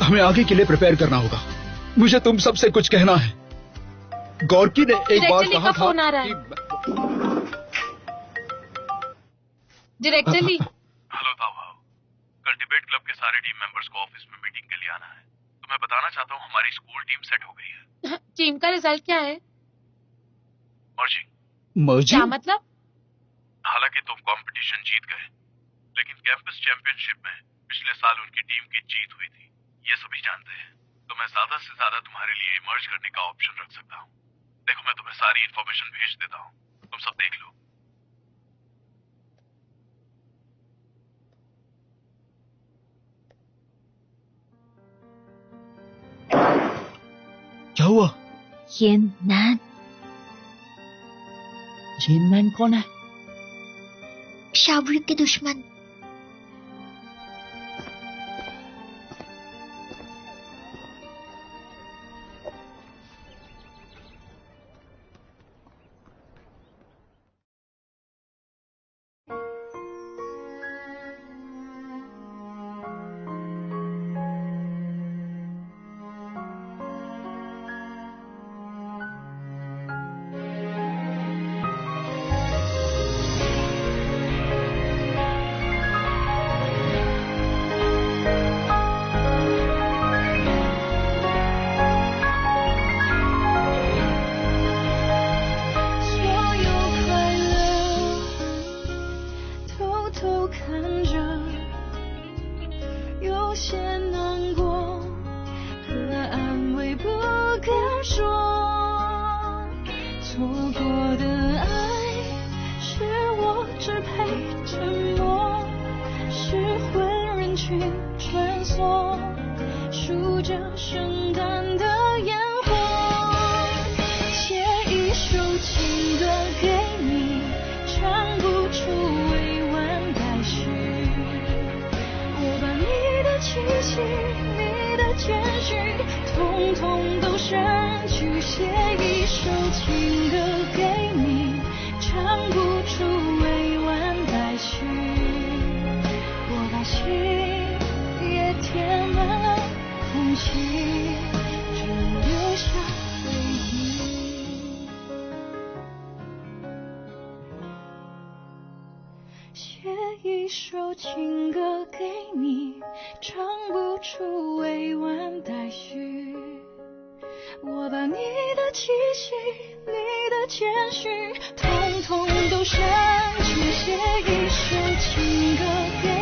हमें आगे के लिए प्रिपेयर करना होगा। मुझे तुम सबसे कुछ कहना है। गौरकी ने एक बार कहा था कि... डायरेक्टली। हेलो ताऊ, कल डिबेट क्लब के सारे टीम मेंबर्स को ऑफिस में मीटिंग के लिए आना है। तो मैं बताना चाहता हूँ हमारी स्कूल टीम सेट हो गई है। टीम का रिजल्ट क्या है? मर्जिंग? क्या मतलब? हालांकि तुम कंपटीशन जीत गए, लेकिन कैंपस चैंपियनशिप में पिछले साल उनकी टीम की जीत हुई थी, ये सभी जानते हैं। तो मैं ज्यादा से ज्यादा तुम्हारे लिए मर्ज करने का ऑप्शन रख सकता हूँ। देखो, मैं तुम्हें सारी इंफॉर्मेशन भेज देता हूँ, तुम सब देख लो। क्या हुआ? ये नैन। ये नैन कौन है? शावरी के दुश्मन।写一一首情歌给你，唱不出委婉待续。我把你的气息，你的谦虚，统统都删去，写一首情歌给